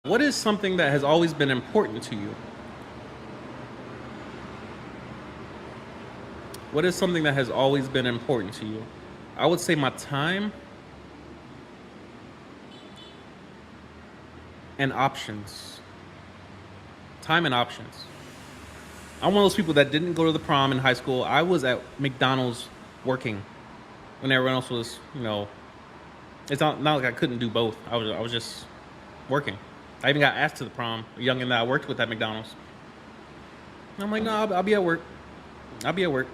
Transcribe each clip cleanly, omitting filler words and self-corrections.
What is something that has always been important to you? What is something that has always been important to you? I would say my time and options. Time and options. I'm one of those people that didn't go to the prom in high school. I was at McDonald's working when everyone else was, it's not like I couldn't do both. I was just working. I even got asked to the prom, a youngin' that I worked with at McDonald's. I'm like, no, I'll be at work. I'll be at work.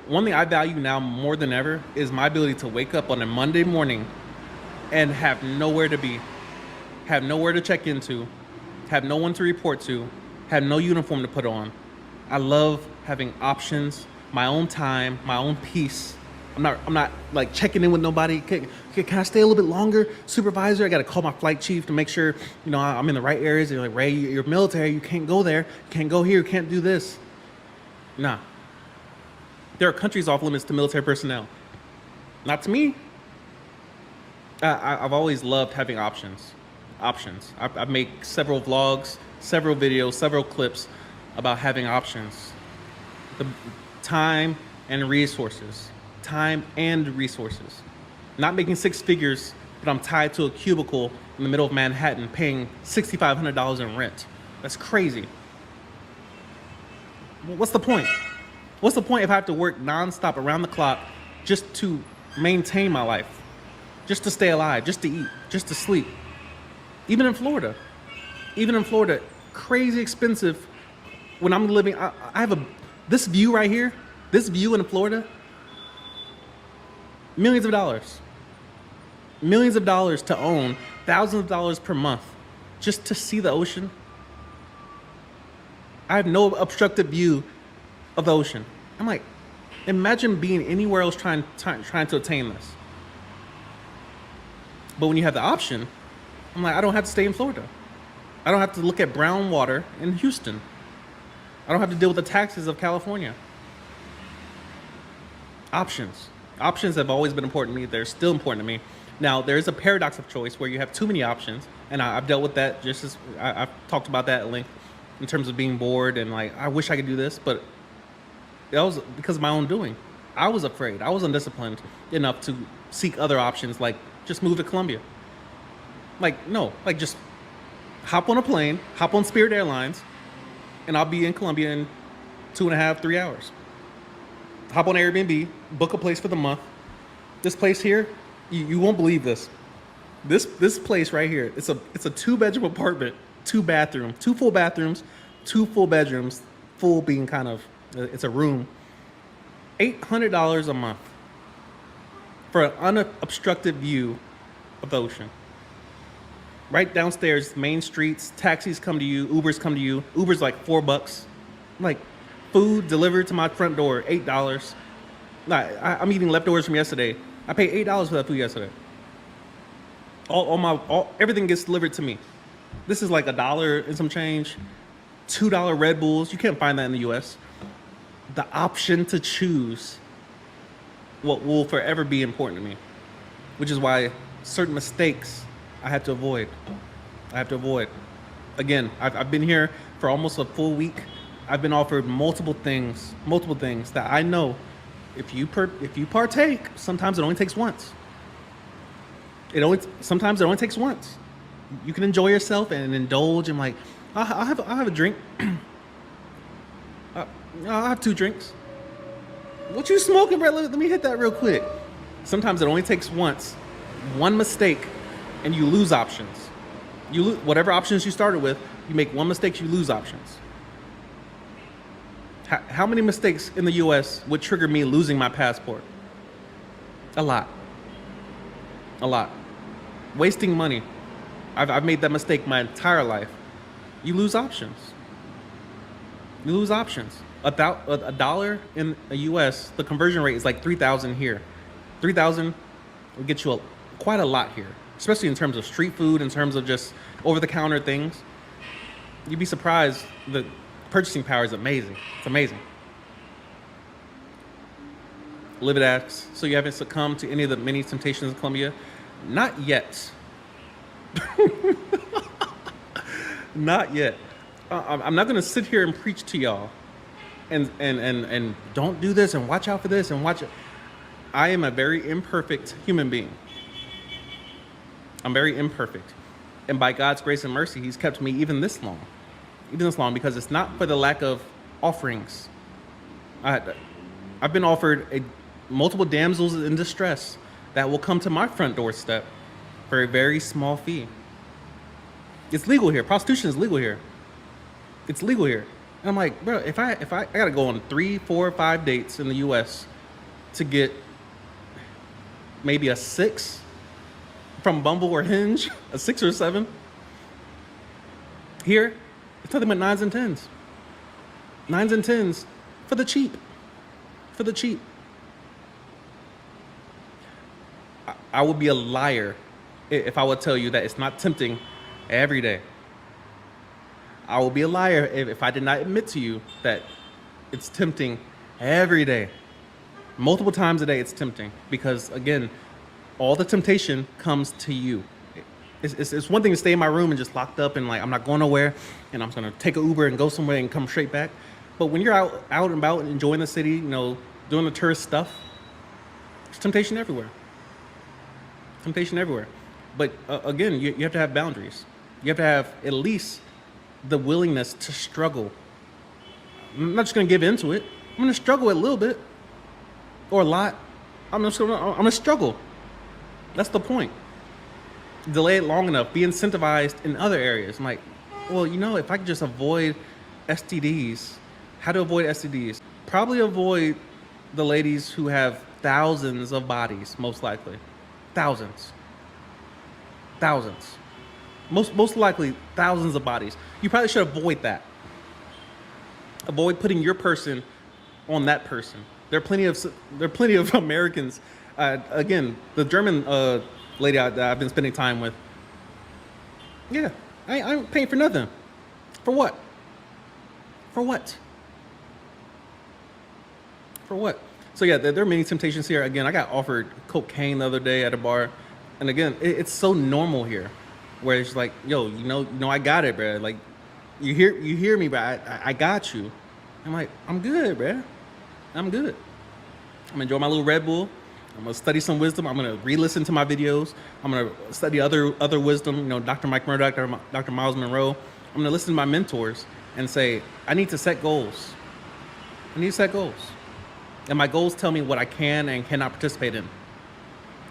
One thing I value now more than ever is my ability to wake up on a Monday morning and have nowhere to be, have nowhere to check into, have no one to report to, have no uniform to put on. I love having options, my own time, my own peace. I'm not like checking in with nobody. Can I stay a little bit longer, supervisor? I got to call my flight chief to make sure I'm in the right areas. They're like, Ray, you're military. You can't go there. You can't go here. You can't do this. Nah. There are countries off limits to military personnel. Not to me. I've always loved having options. I've made several vlogs, several videos, several clips about having options. The time and resources. Time and resources. Not making six figures, but I'm tied to a cubicle in the middle of Manhattan paying $6,500 in rent. That's crazy. What's the point? What's the point if I have to work nonstop around the clock just to maintain my life? Just to stay alive, just to eat, just to sleep. Even in Florida, crazy expensive when I'm living. I have this view right here, this view in Florida, millions of dollars to own, thousands of dollars per month just to see the ocean. I have no obstructed view of the ocean. I'm like, imagine being anywhere else trying to attain this. But when you have the option, I'm like, I don't have to stay in Florida. I don't have to look at brown water in Houston. I don't have to deal with the taxes of California. Options have always been important to me. They're still important to me. Now, there is a paradox of choice where you have too many options, and I've dealt with that just as I've talked about that at length in terms of being bored and like, I wish I could do this, but that was because of my own doing. I was afraid. I was undisciplined enough to seek other options, like just move to Colombia. Just hop on a plane, hop on Spirit Airlines, and I'll be in Colombia in 2.5, 3 hours. Hop on Airbnb, book a place for the month. This place here, you won't believe this. This place right here, it's a 2-bedroom apartment, 2 full bathrooms, 2 full bedrooms, full being kind of, it's a room. $800 a month for an unobstructed view of the ocean. Right downstairs, main streets, taxis come to you, Ubers come to you. Uber's like $4. Like food delivered to my front door, $8. I'm eating leftovers from yesterday. I paid $8 for that food yesterday. Everything gets delivered to me. This is like $1 and some change. $2 Red Bulls. You can't find that in the US. The option to choose what will forever be important to me, which is why certain mistakes I have to avoid. Again, I've been here for almost a full week. I've been offered multiple things that I know if you partake, sometimes it only takes once. Sometimes it only takes once. You can enjoy yourself and indulge and like, I'll have a drink. I'll have 2 drinks. What you smoking, bro? Let me hit that real quick. Sometimes it only takes once. One mistake and you lose options. You lose whatever options you started with. You make one mistake, you lose options. How many mistakes in the US would trigger me losing my passport? A lot. Wasting money. I've made that mistake my entire life. You lose options. A dollar in the US, the conversion rate is like 3,000 here. 3,000 will get you quite a lot here, especially in terms of street food, in terms of just over-the-counter things. You'd be surprised. The purchasing power is amazing. It's amazing. Livid asks, so you haven't succumbed to any of the many temptations of Colombia? Not yet. Not yet. I'm not gonna sit here and preach to y'all and don't do this and watch out for this and watch it. I am a very imperfect human being. I'm very imperfect. And by God's grace and mercy, He's kept me even this long. Even this long, because it's not for the lack of offerings. I've been offered multiple damsels in distress that will come to my front doorstep for a very small fee. It's legal here. Prostitution is legal here. It's legal here. And I'm like, bro, if I gotta go on 3, 4, 5 dates in the US to get maybe a 6 from Bumble or Hinge, a 6 or 7. Here, it's nothing but 9s and 10s. 9s and 10s for the cheap. For the cheap. I would be a liar if I would tell you that it's not tempting every day. I will be a liar if I did not admit to you that it's tempting every day. Multiple times a day it's tempting, because again, all the temptation comes to you. It's one thing to stay in my room and just locked up and like I'm not going nowhere and I'm just gonna take an Uber and go somewhere and come straight back. But when you're out and about and enjoying the city, you know, doing the tourist stuff, there's temptation everywhere. Temptation everywhere. But again, you have to have boundaries. You have to have at least the willingness to struggle. I'm not just gonna give into it. I'm gonna struggle a little bit or a lot. I'm gonna struggle. That's the point. Delay it long enough. Be incentivized in other areas. I'm like, well, you know, if I could just avoid STDs, how to avoid STDs? Probably avoid the ladies who have thousands of bodies, most likely. Thousands. Most likely thousands of bodies. You probably should avoid that. Avoid putting your person on that person. There are plenty of Americans. Again, the German lady that I've been spending time with. Yeah, I ain't paying for nothing. For what? For what? For what? So yeah, there are many temptations here. Again, I got offered cocaine the other day at a bar, and again, it's so normal here, where it's like, yo, you know, I got it, bro. Like, you hear me, bro. I got you. I'm like, I'm good, bro. I'm good. I'm gonna enjoy my little Red Bull. I'm gonna study some wisdom. I'm gonna re-listen to my videos. I'm gonna study other wisdom. You know, Dr. Mike Murdoch, Dr. Miles Monroe. I'm gonna listen to my mentors and say, I need to set goals. I need to set goals. And my goals tell me what I can and cannot participate in.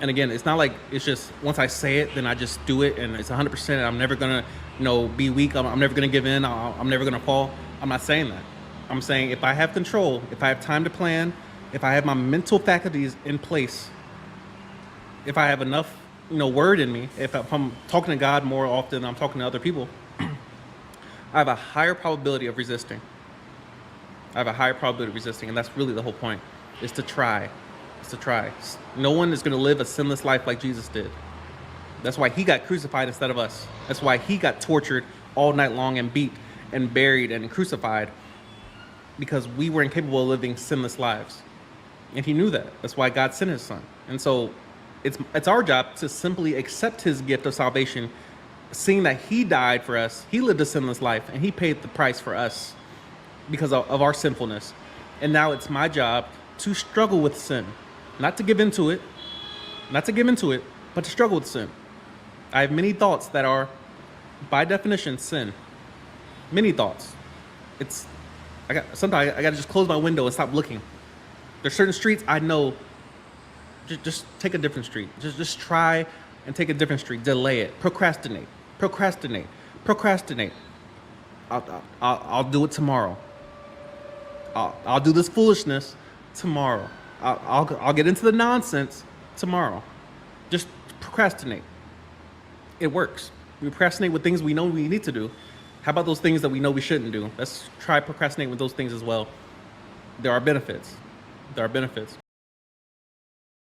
And again, it's not like it's just once I say it, then I just do it, and it's 100%. I'm never gonna, be weak. I'm never gonna give in. I'm never gonna fall. I'm not saying that. I'm saying if I have control, if I have time to plan, if I have my mental faculties in place, if I have enough, word in me, if I'm talking to God more often than I'm talking to other people, I have a higher probability of resisting. And that's really the whole point, is to try. It's to try. No one is going to live a sinless life like Jesus did. That's why he got crucified instead of us. That's why he got tortured all night long and beat and buried and crucified, because we were incapable of living sinless lives. And he knew that. That's why God sent his son. And so it's our job to simply accept his gift of salvation, seeing that he died for us, he lived a sinless life, and he paid the price for us because of our sinfulness. And now it's my job to struggle with sin. Not to give into it, but to struggle with sin. I have many thoughts that are, by definition, sin. Many thoughts. Sometimes I gotta just close my window and stop looking. There's certain streets I know, just take a different street. Just try and take a different street. Delay it. Procrastinate. I'll do it tomorrow. I'll do this foolishness tomorrow. I'll get into the nonsense tomorrow. Just procrastinate. It works. We procrastinate with things we know we need to do. How about those things that we know we shouldn't do? Let's try procrastinating with those things as well. There are benefits.